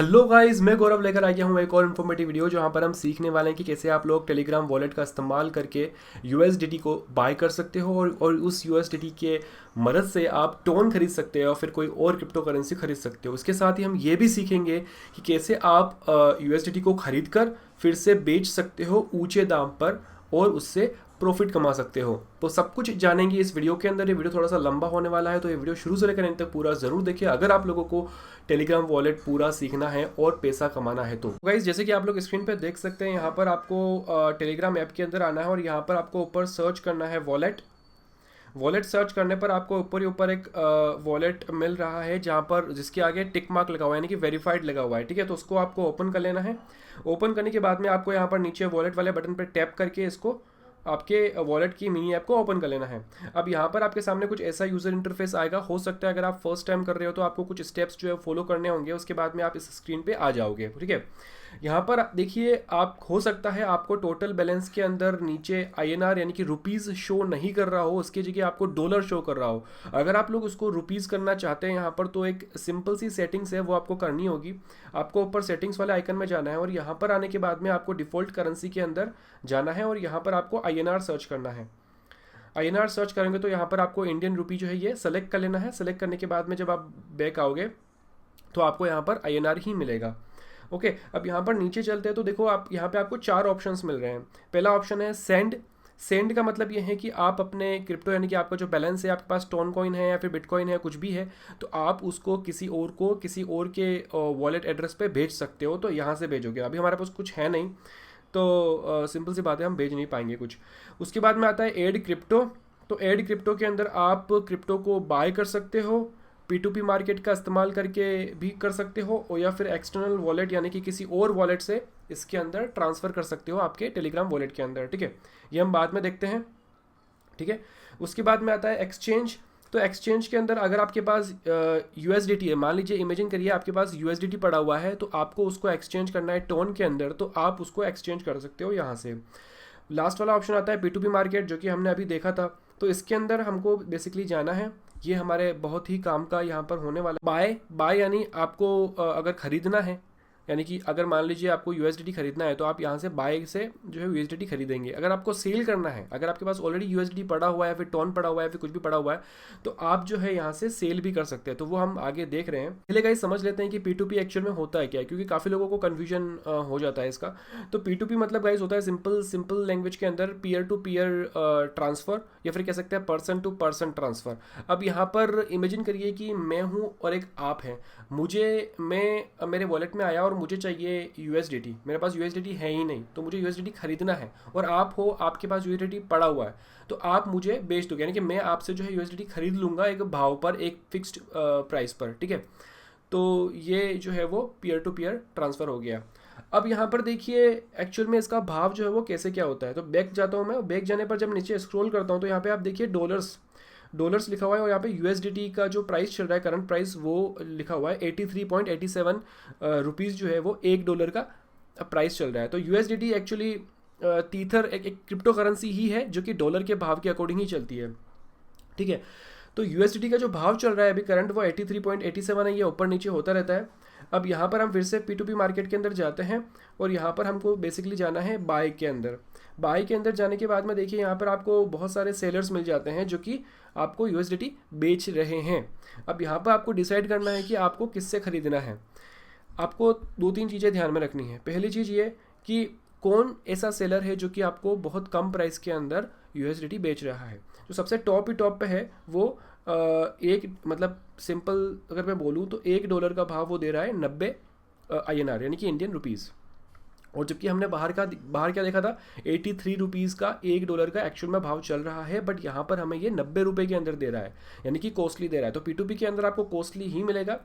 Hello guys, मैं गौरव लेकर आ गया हूँ एक और इन्फॉर्मेटिव वीडियो जहाँ पर हम सीखने वाले हैं कि कैसे आप लोग टेलीग्राम वॉलेट का इस्तेमाल करके यूएसडीटी को बाय कर सकते हो और उस यूएसडीटी के मदद से आप टोन खरीद सकते हो या फिर कोई और क्रिप्टो करेंसी खरीद सकते हो। इसके साथ ही हम ये भी सीखेंगे कि कैसे आप यूएसडीटी को खरीद कर फिर से बेच सकते हो ऊंचे दाम पर और उससे प्रॉफिट कमा सकते हो। तो सब कुछ जानेंगे इस वीडियो के अंदर। ये वीडियो थोड़ा सा लंबा होने वाला है, तो ये वीडियो शुरू से लेकर अंत तक पूरा जरूर देखिए अगर आप लोगों को टेलीग्राम वॉलेट पूरा सीखना है और पैसा कमाना है। तो गाइज, जैसे कि आप लोग स्क्रीन पे देख सकते हैं, यहाँ पर आपको टेलीग्राम ऐप के अंदर आना है और यहाँ पर आपको ऊपर सर्च करना है वॉलेट। वॉलेट सर्च करने पर आपको ऊपर ही ऊपर एक वॉलेट मिल रहा है जहाँ पर जिसके आगे टिक मार्क लगा हुआ है, यानी कि वेरीफाइड लगा हुआ है। ठीक है, तो उसको आपको ओपन कर लेना है। ओपन करने के बाद में आपको यहाँ पर नीचे वॉलेट वाले बटन पर टैप करके इसको आपके वॉलेट की मिनी ऐप को ओपन कर लेना है। अब यहाँ पर आपके सामने कुछ ऐसा यूज़र इंटरफेस आएगा। हो सकता है अगर आप फर्स्ट टाइम कर रहे हो तो आपको कुछ स्टेप्स जो है फॉलो करने होंगे, उसके बाद में आप इस स्क्रीन पे आ जाओगे। ठीक है, यहाँ पर देखिए, आप हो सकता है आपको टोटल बैलेंस के अंदर नीचे आईएनआर यानी कि रुपीज़ शो नहीं कर रहा हो, उसकी जगह आपको डॉलर शो कर रहा हो। अगर आप लोग उसको रुपीज़ करना चाहते हैं यहाँ पर, तो एक सिंपल सी सेटिंग्स है वो आपको करनी होगी। आपको ऊपर सेटिंग्स वाले आइकन में जाना है और यहाँ पर आने के बाद में आपको डिफ़ॉल्ट करेंसी के अंदर जाना है और यहाँ पर आपको आईएनआर सर्च करना है। आईएनआर सर्च करेंगे तो यहाँ पर आपको इंडियन रुपी जो है ये सेलेक्ट कर लेना है। सेलेक्ट करने के बाद में जब आप बैक आओगे तो आपको यहाँ पर आईएनआर ही मिलेगा। ओके, अब यहाँ पर नीचे चलते हैं तो देखो, आप यहाँ पे आपको चार ऑप्शंस मिल रहे हैं। पहला ऑप्शन है सेंड। सेंड का मतलब ये है कि आप अपने क्रिप्टो यानी कि आपका जो बैलेंस है, आपके पास टोन कॉइन है या फिर बिटकॉइन है, कुछ भी है, तो आप उसको किसी और के वॉलेट एड्रेस पे भेज सकते हो। तो यहाँ से भेजोगे। अभी हमारे पास कुछ है नहीं, तो सिंपल सी बात है, हम भेज नहीं पाएंगे कुछ। उसके बाद में आता है ऐड क्रिप्टो। तो ऐड क्रिप्टो के अंदर आप क्रिप्टो को बाय कर सकते हो, P2P मार्केट का इस्तेमाल करके भी कर सकते हो, और या फिर एक्सटर्नल वॉलेट यानी कि किसी और वॉलेट से इसके अंदर ट्रांसफ़र कर सकते हो आपके टेलीग्राम वॉलेट के अंदर। ठीक है, ये हम बाद में देखते हैं। ठीक है, उसके बाद में आता है एक्सचेंज। तो एक्सचेंज के अंदर अगर आपके पास यूएसडीटी है, मान लीजिए, इमेजिन करिए आपके पास यूएसडीटी पड़ा हुआ है, तो आपको उसको एक्सचेंज करना है टोन के अंदर, तो आप उसको एक्सचेंज कर सकते हो यहाँ से। लास्ट वाला ऑप्शन आता है P2P मार्केट, जो कि हमने अभी देखा था। तो इसके अंदर हमको बेसिकली जाना है, ये हमारे बहुत ही काम का यहाँ पर होने वाला। बाय बाय यानी आपको अगर ख़रीदना है, यानी कि अगर मान लीजिए आपको यूएसडीटी खरीदना है तो आप यहाँ से बाय से जो है यूएसडीटी खरीदेंगे। अगर आपको सेल करना है, अगर आपके पास ऑलरेडी यूएसडीटी पड़ा हुआ है, फिर टोन पड़ा हुआ है, फिर कुछ भी पड़ा हुआ है, तो आप जो है यहाँ से सेल भी कर सकते हैं। तो वो हम आगे देख रहे हैं। पहले गाइस समझ लेते हैं कि P2P एक्चुअल में होता है क्या है, क्योंकि काफ़ी लोगों को कन्फ्यूजन हो जाता है इसका। तो P2P मतलब गाइस होता है सिंपल लैंग्वेज के अंदर पीयर टू पीयर ट्रांसफ़र, या फिर कह सकते हैं पर्सन टू पर्सन ट्रांसफ़र। अब यहाँ पर इमेजिन करिए कि मैं हूँ और एक आप हैं। मैं मेरे वॉलेट में आया और मुझे चाहिए यूएसडीटी। मेरे पास यूएसडीटी है ही नहीं, तो मुझे यूएसडीटी खरीदना है, और आप हो, आपके पास यूएसडीटी पड़ा हुआ है, तो आप मुझे बेच दोगे, यानी कि मैं आपसे जो है यूएसडीटी खरीद लूँगा एक भाव पर, एक फिक्स्ड प्राइस पर। ठीक है, तो ये जो है वो पीयर टू पीयर ट्रांसफ़र हो गया। अब यहाँ पर देखिए एक्चुअल में इसका भाव जो है वो कैसे क्या होता है। तो बैक जाता हूँ मैं। बैक जाने पर जब नीचे स्क्रॉल करता हूँ तो यहाँ पे आप देखिए डॉलर्स लिखा हुआ है, और यहाँ पे यूएसडीटी का जो प्राइस चल रहा है, करंट प्राइस, वो लिखा हुआ है 83.87 रुपीज़ जो है वो $1 का प्राइस चल रहा है। तो यूएसडीटी एक्चुअली तीथर एक क्रिप्टो करेंसी ही है जो कि डॉलर के भाव के अकॉर्डिंग ही चलती है। ठीक है, तो यूएसडीटी का जो भाव चल रहा है अभी करंट, वो 83.87 है। ये ऊपर नीचे होता रहता है। अब यहाँ पर हम फिर से P2P मार्केट के अंदर जाते हैं और यहाँ पर हमको बेसिकली जाना है बाय के अंदर। बाय के अंदर जाने के बाद में देखिए यहाँ पर आपको बहुत सारे सेलर्स मिल जाते हैं जो कि आपको यूएसडीटी बेच रहे हैं। अब यहाँ पर आपको डिसाइड करना है कि आपको किससे ख़रीदना है। आपको दो तीन चीज़ें ध्यान में रखनी है। पहली चीज़ ये कि कौन ऐसा सेलर है जो कि आपको बहुत कम प्राइस के अंदर यूएसडीटी बेच रहा है। जो सबसे टॉप पे है वो एक, मतलब सिंपल अगर मैं बोलूँ तो $1 का भाव वो दे रहा है 90 आईएनआर, यानी कि इंडियन रुपीज़। और जबकि हमने बाहर क्या देखा था, 83 रुपीज़ का $1 का एक्चुअल में भाव चल रहा है, बट यहाँ पर हमें ये 90 रुपये के अंदर दे रहा है, यानी कि कॉस्टली दे रहा है। तो P2P के अंदर आपको कॉस्टली ही मिलेगा।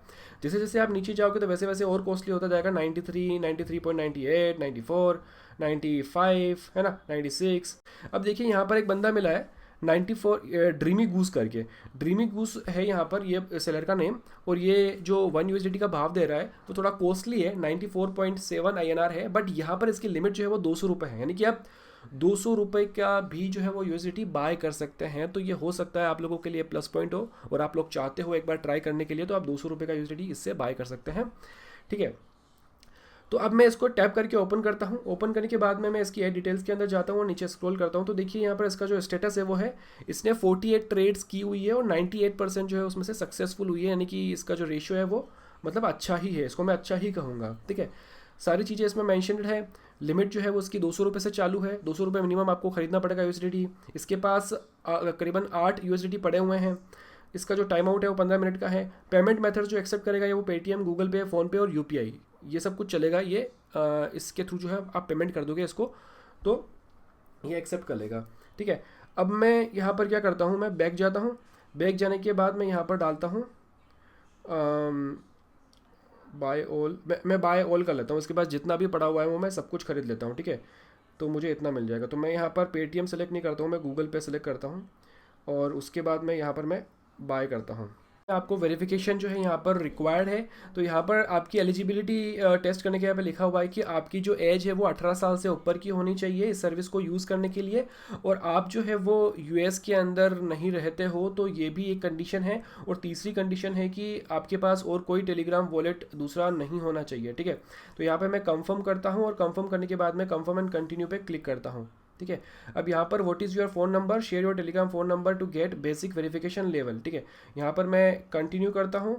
जैसे जैसे आप नीचे जाओगे तो वैसे वैसे और कॉस्टली होता जाएगा। 93, 93.98, 94, 95, है ना, 96। अब देखिए यहाँ पर एक बंदा मिला है 94, ड्रीमी गूस करके। ड्रीमी गूस है यहाँ पर ये सेलर का नेम, और ये जो $1 का भाव दे रहा है वो थोड़ा कॉस्टली है, 94.7 आईएनआर है, बट यहाँ पर इसकी लिमिट जो है वो $200 है, यानी कि आप $200 का भी जो है वो यूएसडीटी बाय कर सकते हैं। तो ये हो सकता है आप लोगों के लिए प्लस पॉइंट हो, और आप लोग चाहते हो एक बार ट्राई करने के लिए, तो आप $200 का यूएसडीटी इससे बाय कर सकते हैं। ठीक है, तो अब मैं इसको टैप करके ओपन करता हूँ। ओपन करने के बाद में मैं इसकी एड डिटेल्स के अंदर जाता हूँ और नीचे स्क्रॉल करता हूँ। तो देखिए यहाँ पर इसका जो स्टेटस है वो है, इसने 48 ट्रेड्स की हुई है और 98% जो है उसमें से सक्सेसफुल हुई है, यानी कि इसका जो रेशियो है वो मतलब अच्छा ही है, इसको मैं अच्छा ही कहूँगा। ठीक है, सारी चीज़ें इसमें मैंशनड है। लिमिट जो है वो उसकी 200 रुपये से चालू है, 200 रुपये मिनिमम आपको खरीदना पड़ेगा यूएसडीटी। इसके पास करीबन 8 यूएसडीटी पड़े हुए हैं। इसका जो टाइम आउट है वो 15 मिनट का है। पेमेंट मेथड जो एक्सेप्ट करेगा ये वो पेटीएम, गूगल पे, फ़ोनपे और यूपीआई, ये सब कुछ चलेगा। ये इसके थ्रू जो है आप पेमेंट कर दोगे इसको तो ये एक्सेप्ट कर लेगा। ठीक है, अब मैं यहाँ पर क्या करता हूँ, मैं बैक जाता हूँ। बैक जाने के बाद मैं यहाँ पर डालता हूँ बाय ऑल, मैं बाय ऑल कर लेता हूँ। उसके बाद जितना भी पड़ा हुआ है वो मैं सब कुछ खरीद लेता हूँ। ठीक है, तो मुझे इतना मिल जाएगा। तो मैं यहाँ पर पेटीएम सेलेक्ट नहीं करता हूँ, मैं गूगल पे सेलेक्ट करता हूँ और उसके बाद मैं यहाँ पर मैं बाय करता हूँ। आपको वेरिफिकेशन जो है यहाँ पर रिक्वायर्ड है। तो यहाँ पर आपकी एलिजिबिलिटी टेस्ट करने के यहाँ पे लिखा हुआ है कि आपकी जो एज है वो 18 साल से ऊपर की होनी चाहिए इस सर्विस को यूज़ करने के लिए, और आप जो है वो यूएस के अंदर नहीं रहते हो, तो ये भी एक कंडीशन है। और तीसरी कंडीशन है कि आपके पास और कोई टेलीग्राम वॉलेट दूसरा नहीं होना चाहिए। ठीक है, तो यहाँ पर मैं कंफर्म करता हूँ और कंफर्म करने के बाद मैं कंफर्म एंड कंटिन्यू पे क्लिक करता हूँ। ठीक है, अब यहाँ पर what is your phone number, share your Telegram phone number to get basic verification level. ठीक है, यहाँ पर मैं कंटिन्यू करता हूँ।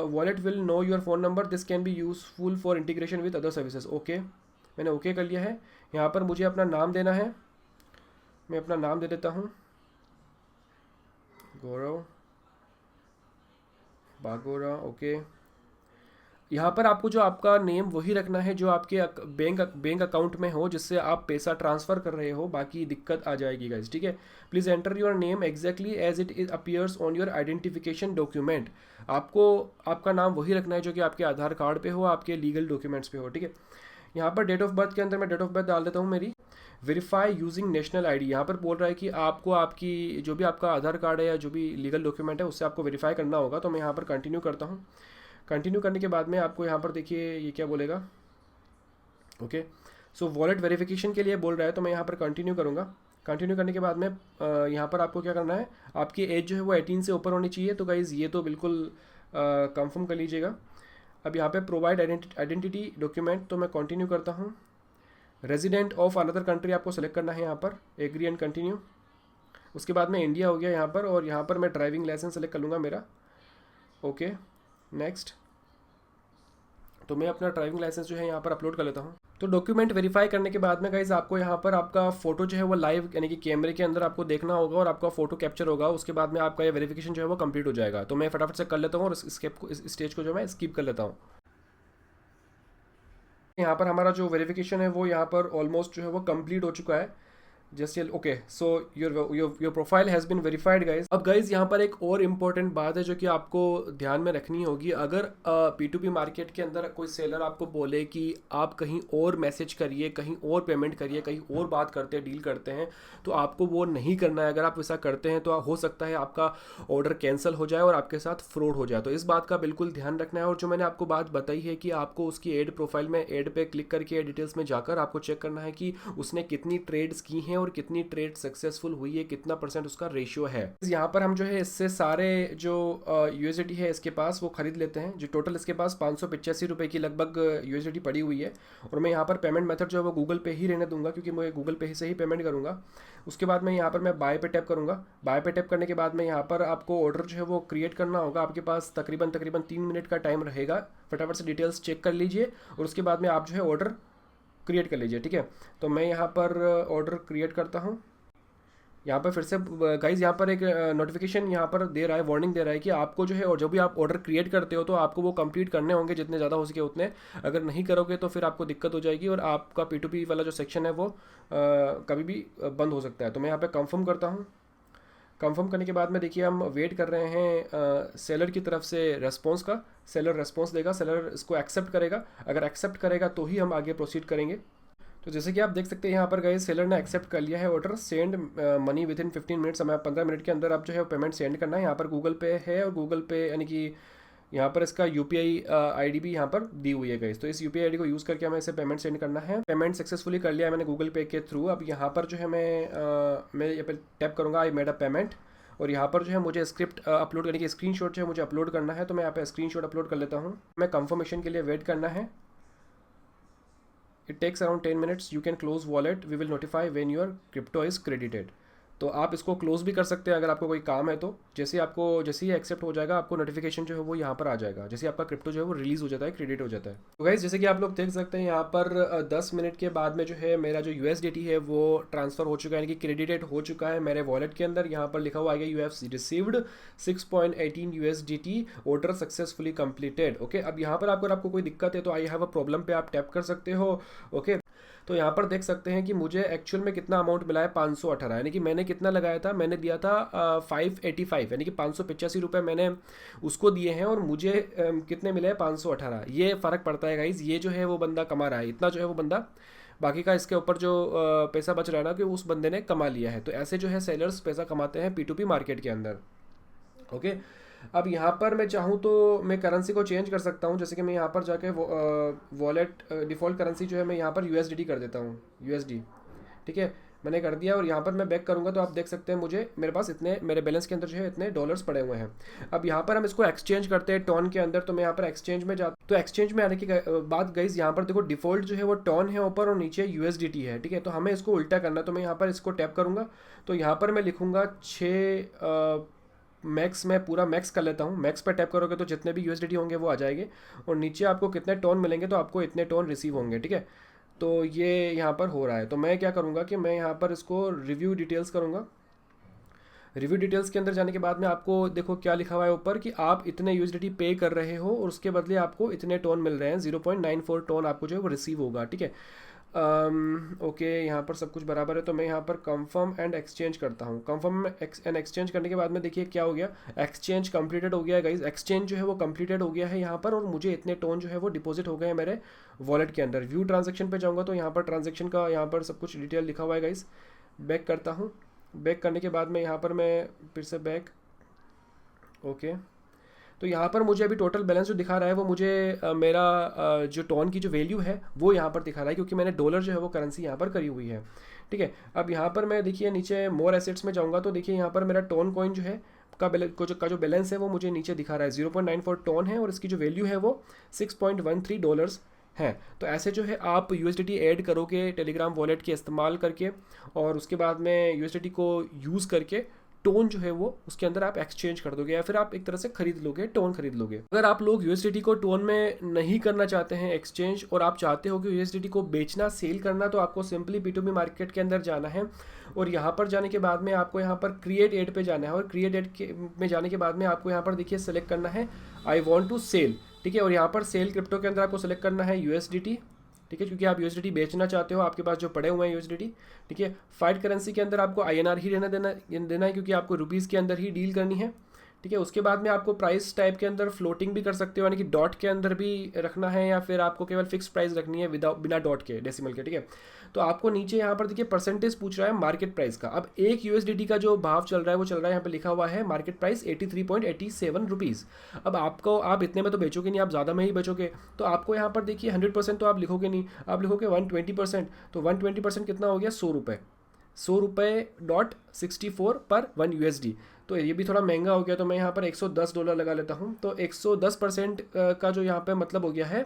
Wallet will know your phone number, this can be useful for integration with other services. Okay, मैंने okay कर लिया है। यहाँ पर मुझे अपना नाम देना है, मैं अपना नाम दे देता हूँ गौरव बागोरा। ओके, यहाँ पर आपको जो आपका नेम वही रखना है जो आपके बैंक अकाउंट में हो, जिससे आप पैसा ट्रांसफ़र कर रहे हो, बाकी दिक्कत आ जाएगी गाइज। ठीक है, please enter your name exactly as it appears on your identification document. आपको आपका नाम वही रखना है जो कि आपके आधार कार्ड पे हो, आपके लीगल डॉक्यूमेंट्स पे हो। ठीक है, यहाँ पर डेट ऑफ बर्थ के अंदर मैं डेट ऑफ बर्थ डाल देता हूँ मेरी। वेरीफाई यूजिंग नेशनल आईडी, यहाँ पर बोल रहा है कि आपको आपकी जो भी आपका आधार कार्ड है या जो भी लीगल डॉक्यूमेंट है उससे आपको वेरीफाई करना होगा। तो मैं यहाँ पर कंटिन्यू करता हूँ। कंटिन्यू करने के बाद में आपको यहाँ पर देखिए ये क्या बोलेगा। ओके, सो वॉलेट वेरिफिकेशन के लिए बोल रहा है, तो मैं यहाँ पर कंटिन्यू करूँगा। कंटिन्यू करने के बाद में यहाँ पर आपको क्या करना है, आपकी एज जो है वो 18 से ऊपर होनी चाहिए। तो गाइज़ ये तो बिल्कुल कंफर्म कर लीजिएगा। अब यहाँ पे प्रोवाइड आइडेंटिटी डॉक्यूमेंट, तो मैं कंटिन्यू करता हूँ। रेजिडेंट ऑफ अनदर कंट्री आपको सेलेक्ट करना है यहाँ पर, एग्री एंड कंटिन्यू। उसके बाद में इंडिया हो गया यहाँ पर, और यहाँ पर मैं ड्राइविंग लाइसेंस सेलेक्ट कर लूँगा मेरा। ओके, नेक्स्ट, तो मैं अपना ड्राइविंग लाइसेंस जो है यहाँ पर अपलोड कर लेता हूँ। तो डॉक्यूमेंट वेरीफाई करने के बाद में गाइज आपको यहाँ पर आपका फोटो जो है वो लाइव यानी कि कैमरे के अंदर आपको देखना होगा और आपका फोटो कैप्चर होगा। उसके बाद में आपका ये वेरिफिकेशन जो है वो कंप्लीट हो जाएगा। तो मैं फटाफट से कर लेता हूँ और इस स्टेज को जो मैं स्किप कर लेता हूँ। यहाँ पर हमारा जो वेरिफिकेशन है वो यहाँ पर ऑलमोस्ट जो है वो कंप्लीट हो चुका है। Just okay, so your profile has been verified guys. अब गाइज यहाँ पर एक और इम्पॉर्टेंट बात है जो कि आपको ध्यान में रखनी होगी। अगर P2P मार्केट के अंदर कोई सेलर आपको बोले कि आप कहीं और मैसेज करिए, कहीं और पेमेंट करिए, कहीं और बात करते हैं, डील करते हैं, तो आपको वो नहीं करना है। अगर आप ऐसा करते हैं तो हो सकता है आपका ऑर्डर कैंसिल हो जाए और आपके साथ फ्रॉड हो जाए। तो इस बात का बिल्कुल ध्यान रखना है। और जो मैंने आपको बात बताई है कि आपको उसकी एड प्रोफाइल में एड पे क्लिक करके डिटेल्स में जाकर आपको चेक करना है कि उसने कितनी ट्रेड्स की हैं और कितनी ट्रेड सक्सेसफुल हुई है, कितना % उसका रेशियो है। यहाँ पर हम जो है इससे सारे जो यूएसडी है इसके पास वो खरीद लेते हैं। जो टोटल इसके पास 585 रुपये की लगभग यूएसडी पड़ी हुई है। और मैं यहाँ पर पेमेंट मेथड जो है वो गूगल पे ही रहने दूंगा क्योंकि मैं गूगल पे से ही पेमेंट करूँगा। उसके बाद मैं यहाँ पर मैं बाय पे टैप करूँगा। बाय पे टैप करने के बाद में यहाँ पर आपको ऑर्डर जो है वो क्रिएट करना होगा। आपके पास तकरीबन 3 मिनट का टाइम रहेगा। फटाफट से डिटेल्स चेक कर लीजिए और उसके बाद में आप जो है ऑर्डर क्रिएट कर लीजिए। ठीक है, तो मैं यहाँ पर ऑर्डर क्रिएट करता हूँ। यहाँ पर फिर से गाइज यहाँ पर एक नोटिफिकेशन यहाँ पर दे रहा है, वार्निंग दे रहा है कि आपको जो है और जो भी आप ऑर्डर क्रिएट करते हो तो आपको वो कंप्लीट करने होंगे जितने ज़्यादा हो सके उतने। अगर नहीं करोगे तो फिर आपको दिक्कत हो जाएगी और आपका P2P वाला जो सेक्शन है वो कभी भी बंद हो सकता है। तो मैं यहाँ पर कंफर्म करता हूँ। कंफर्म करने के बाद में देखिए हम वेट कर रहे हैं सेलर की तरफ से रेस्पॉन्स का। सेलर रेस्पॉन्स देगा, सेलर इसको एक्सेप्ट करेगा। अगर एक्सेप्ट करेगा तो ही हम आगे प्रोसीड करेंगे। तो जैसे कि आप देख सकते हैं यहाँ पर गाइस सेलर ने एक्सेप्ट कर लिया है order. Send money with in 15 minutes, हमें 15 मिनट के अंदर आप जो है पेमेंट सेंड करना है। यहाँ पर गूगल पे है और गूगल पे यानी कि यहाँ पर इसका यूपीआई आईडी भी यहाँ पर दी हुई है गाइस। तो इस यूपीआई आईडी को यूज़ करके हमें इसे पेमेंट सेंड करना है। पेमेंट सक्सेसफुली कर लिया है मैंने गूगल पे के थ्रू। अब यहाँ पर जो है मैं यहाँ पर टैप करूँगा आई मेड अ पेमेंट और यहाँ पर जो है मुझे स्क्रिप्ट अपलोड करने की स्क्रीनशॉट जो है मुझे अपलोड करना है। तो मैं यहाँ पे स्क्रीनशॉट अपलोड कर लेता हूँ। मैं कंफर्मेशन के लिए वेट करना है। It takes around 10 minutes, you can close wallet, we will notify when your crypto is credited. तो आप इसको क्लोज भी कर सकते हैं अगर आपको कोई काम है तो। जैसे ही एक्सेप्ट हो जाएगा आपको नोटिफिकेशन जो है वो यहाँ पर आ जाएगा, जैसे आपका क्रिप्टो जो है वो रिलीज़ हो जाता है, क्रेडिट हो जाता है। तो गाइस जैसे कि आप लोग देख सकते हैं यहाँ पर 10 मिनट के बाद में जो है मेरा जो USDT है वो ट्रांसफ़र हो चुका है, यानी कि क्रेडिटेड हो चुका है मेरे वॉलेट के अंदर। यहाँ पर लिखा हुआ है you have received 6.18 USDT, order successfully completed. Okay, अब यहाँ पर आपको कोई दिक्कत है तो आई हैव अ प्रॉब्लम पे आप टैप कर सकते हो। ओके, तो यहाँ पर देख सकते हैं कि मुझे एक्चुअल में कितना अमाउंट मिला है, 518, यानी कि मैंने कितना लगाया था, मैंने दिया था 585, यानी कि 585 रुपये मैंने उसको दिए हैं और मुझे कितने मिले हैं, 518। ये फ़र्क पड़ता है गाइज, ये जो है वो बंदा कमा रहा है इतना, जो है वो बंदा बाकी का इसके ऊपर जो पैसा बच रहा है ना कि उस बंदे ने कमा लिया है। तो ऐसे जो है सेलर्स पैसा कमाते हैं P2P मार्केट के अंदर। ओके, अब यहाँ पर मैं चाहूँ तो मैं करेंसी को चेंज कर सकता हूँ, जैसे कि मैं यहाँ पर जाके वॉलेट डिफ़ॉल्ट करेंसी जो है मैं यहाँ पर USDT कर देता हूँ, USD। ठीक है, मैंने कर दिया और यहाँ पर मैं बैक करूँगा तो आप देख सकते हैं मुझे मेरे पास इतने, मेरे बैलेंस के अंदर जो है इतने डॉलर्स पड़े हुए हैं। अब यहाँ पर हम इसको एक्सचेंज करते हैं टॉन के अंदर, तो मैं यहाँ पर एक्सचेंज में जाता, तो एक्सचेंज में आने की बात गाइस यहाँ पर देखो डिफ़ॉल्ट जो है वो टॉन है ऊपर और नीचे USDT है। ठीक है, तो हमें इसको उल्टा करना, तो मैं यहाँ पर इसको टैप करूँगा तो यहाँ पर मैं लिखूँगा 6 मैक्स, मैं पूरा मैक्स कर लेता हूँ। मैक्स पर टैप करोगे तो जितने भी USDT होंगे वो आ जाएंगे और नीचे आपको कितने टोन मिलेंगे तो आपको इतने टोन रिसीव होंगे। ठीक है, तो ये यहाँ पर हो रहा है। तो मैं क्या करूँगा कि मैं यहाँ पर इसको रिव्यू डिटेल्स करूँगा। रिव्यू डिटेल्स के अंदर जाने के बाद में आपको देखो क्या लिखा हुआ है ऊपर कि आप इतने USDT पे कर रहे हो और उसके बदले आपको इतने टोन मिल रहे हैं, 0.94 टोन आपको जो है वो रिसीव होगा। ठीक है, ओके, यहाँ पर सब कुछ बराबर है तो मैं यहाँ पर कंफर्म एंड एक्सचेंज करता हूँ। कंफर्म एंड एक्सचेंज करने के बाद में देखिए क्या हो गया, एक्सचेंज कंप्लीटेड हो गया है गाइज, एक्सचेंज जो है वो कंप्लीटेड हो गया है यहाँ पर और मुझे इतने टोन जो है वो डिपॉजिट हो गए हैं मेरे वॉलेट के अंदर। व्यू ट्रांजेक्शन पे जाऊँगा तो यहाँ पर ट्रांजेक्शन का यहाँ पर सब कुछ डिटेल लिखा हुआ है गाइज। बैक करता हूँ, बैक करने के बाद में यहाँ पर मैं फिर से बैक, ओके, तो यहाँ पर मुझे अभी टोटल बैलेंस जो दिखा रहा है वो मुझे मेरा जो टोन की जो वैल्यू है वो यहाँ पर दिखा रहा है, क्योंकि मैंने डॉलर जो है वो करेंसी यहाँ पर करी हुई है। ठीक है, अब यहाँ पर मैं देखिए नीचे मोर एसेट्स में जाऊँगा तो देखिए यहाँ पर मेरा टोन कॉइन जो है का जो बैलेंस है वो मुझे नीचे दिखा रहा है, 0.94 टोन है और इसकी जो वैल्यू है वो $6.13 हैं। तो ऐसे जो है आप USDT ऐड करोगे टेलीग्राम वॉलेट के इस्तेमाल करके और उसके बाद में USDT को यूज़ करके टोन जो है वो उसके अंदर आप एक्सचेंज कर दोगे या फिर आप एक तरह से खरीद लोगे, टोन खरीद लोगे। अगर आप लोग USDT को टोन में नहीं करना चाहते हैं एक्सचेंज और आप चाहते हो कि USDT को बेचना, सेल करना, तो आपको सिंपली P2P मार्केट के अंदर जाना है और यहाँ पर जाने के बाद में आपको यहाँ पर क्रिएट एड पे जाना है और क्रिएट एड में जाने के बाद में आपको यहाँ पर देखिए सेलेक्ट करना है आई वॉन्ट टू सेल। ठीक है, और यहाँ पर सेल क्रिप्टो के अंदर आपको सेलेक्ट करना है USDT। ठीक है, क्योंकि आप USDT बेचना चाहते हो, आपके पास जो पड़े हुए हैं USDT। ठीक है, फाइट करेंसी के अंदर आपको INR ही देना है क्योंकि आपको रुपीज़ के अंदर ही डील करनी है। ठीक है, उसके बाद में आपको प्राइस टाइप के अंदर फ्लोटिंग भी कर सकते हो, यानी कि डॉट के अंदर भी रखना है या फिर आपको केवल फिक्स प्राइस रखनी है विदाउट बिना डॉट के, डेसिमल के। ठीक है, तो आपको नीचे यहाँ पर देखिए परसेंटेज पूछ रहा है मार्केट प्राइस का। अब एक USDT का जो भाव चल रहा है वो चल रहा है, यहाँ पे लिखा हुआ है मार्केट प्राइस 83.87 रुपीज़। अब आपको, आप इतने में तो बेचोगे नहीं, आप ज़्यादा में ही बेचोगे, तो आपको यहाँ पर देखिए 100% तो आप लिखोगे नहीं, आप लिखोगे 120%। तो 120% कितना हो गया, $100, $100.64 पर 1 USD। तो ये भी थोड़ा महंगा हो गया, तो मैं यहाँ पर $110 लगा लेता हूँ। तो 110% का जो यहाँ पे मतलब हो गया है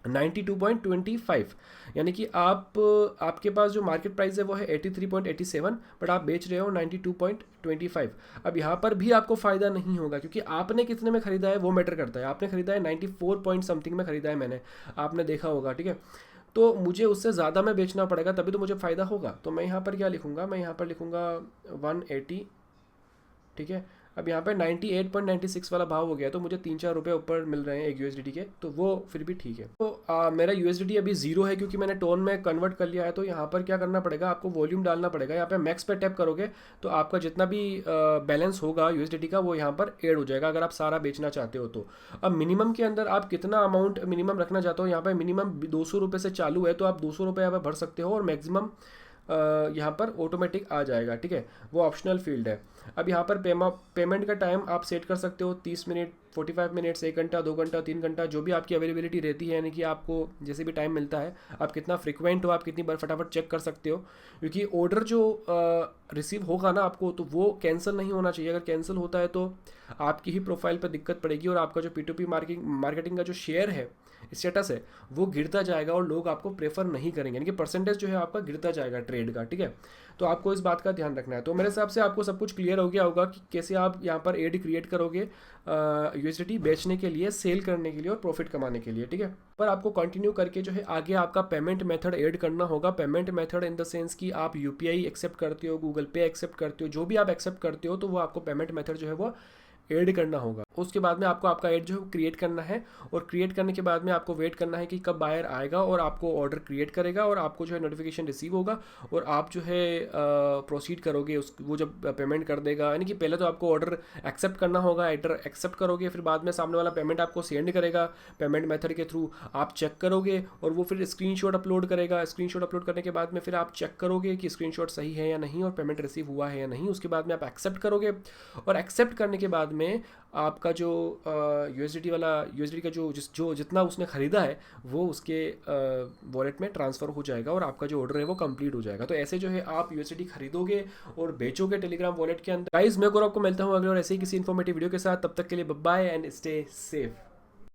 92.25, यानी कि आपके पास जो मार्केट प्राइस है वो है 83.87 बट आप बेच रहे हो 92.25। अब यहाँ पर भी आपको फ़ायदा नहीं होगा क्योंकि आपने कितने में ख़रीदा है वो मैटर करता है। आपने ख़रीदा है 94 पॉइंट समथिंग में ख़रीदा है मैंने, आपने देखा होगा। ठीक है, तो मुझे उससे ज़्यादा में बेचना पड़ेगा तभी तो मुझे फ़ायदा होगा। तो मैं यहाँ पर क्या लिखूँगा, मैं यहाँ पर लिखूँगा 180। ठीक है, अब यहाँ पे 98.96 वाला भाव हो गया तो मुझे 3-4 रुपये ऊपर मिल रहे हैं एक USDT के, तो वो फिर भी ठीक है। तो मेरा USDT अभी 0 है क्योंकि मैंने टोन में कन्वर्ट कर लिया है। तो यहाँ पर क्या करना पड़ेगा, आपको वॉल्यूम डालना पड़ेगा। यहाँ पे मैक्स पे टैप करोगे तो आपका जितना भी बैलेंस होगा USDT का वो यहाँ पर ऐड हो जाएगा अगर आप सारा बेचना चाहते हो तो। अब मिनिमम के अंदर आप कितना अमाउंट मिनिमम रखना चाहते हो, यहाँ पर मिनिमम 200 रुपये से चालू है तो आप 200 रुपये यहाँ पर भर सकते हो और मैक्सिमम यहाँ पर ऑटोमेटिक आ जाएगा। ठीक है, वो ऑप्शनल फील्ड है। अब यहाँ पर पेमेंट का टाइम आप सेट कर सकते हो 30 मिनट, 45 मिनट्स, 1 घंटा, 2 घंटा, 3 घंटा, जो भी आपकी अवेलेबिलिटी रहती है, यानी कि आपको जैसे भी टाइम मिलता है, आप कितना फ्रिक्वेंट हो, आप कितनी बार फटाफट चेक कर सकते हो। क्योंकि ऑर्डर जो रिसीव होगा ना आपको, तो वो कैंसिल नहीं होना चाहिए। अगर कैंसिल होता है तो आपकी ही प्रोफाइल पर दिक्कत पड़ेगी और आपका जो P2P मार्केटिंग का जो शेयर है स्टेटस है वो गिरता जाएगा और लोग आपको प्रेफर नहीं करेंगे, यानी कि परसेंटेज जो है आपका गिरता जाएगा ट्रेड का, ठीक है। तो आपको इस बात का ध्यान रखना है। तो मेरे हिसाब से आपको सब कुछ क्लियर हो गया होगा कि कैसे आप यहाँ पर एड क्रिएट करोगे यूएसडीटी बेचने के लिए, सेल करने के लिए और प्रॉफिट कमाने के लिए, ठीक है। पर आपको कंटिन्यू करके जो है आगे आपका पेमेंट मेथड ऐड करना होगा। Payment method in the sense कि आप यूपीआई एक्सेप्ट करते हो, गूगल पे एक्सेप्ट करते हो, जो भी आप एक्सेप्ट करते हो तो वो आपको पेमेंट मेथड जो है वो ऐड करना होगा। उसके बाद में आपको आपका ऐड जो है क्रिएट करना है, और क्रिएट करने के बाद में आपको वेट करना है कि कब बायर आएगा और आपको ऑर्डर क्रिएट करेगा और आपको जो है नोटिफिकेशन रिसीव होगा और आप जो है प्रोसीड करोगे उस, वो जब पेमेंट कर देगा, यानी कि पहले तो आपको ऑर्डर एक्सेप्ट करना होगा, ऑर्डर एक्सेप्ट करोगे, फिर बाद में सामने वाला पेमेंट आपको सेंड करेगा, पेमेंट मेथड के थ्रू आप चेक करोगे और वो फिर स्क्रीनशॉट अपलोड करेगा। स्क्रीनशॉट अपलोड करने के बाद में फिर आप चेक करोगे कि स्क्रीनशॉट सही है या नहीं और पेमेंट रिसीव हुआ है या नहीं। उसके बाद में आप एक्सेप्ट करोगे और एक्सेप्ट करने के बाद में आपका जो यूएसडीटी का जो जितना उसने ख़रीदा है वो उसके वॉलेट में ट्रांसफ़र हो जाएगा और आपका जो ऑर्डर है वो कंप्लीट हो जाएगा। तो ऐसे जो है आप यूएसडीटी खरीदोगे और बेचोगे टेलीग्राम वॉलेट के अंदर। गाइस मैं आपको मिलता हूँ अगले और ऐसे ही किसी इन्फॉर्मेटिव वीडियो के साथ। तब तक के लिए bye bye and stay safe.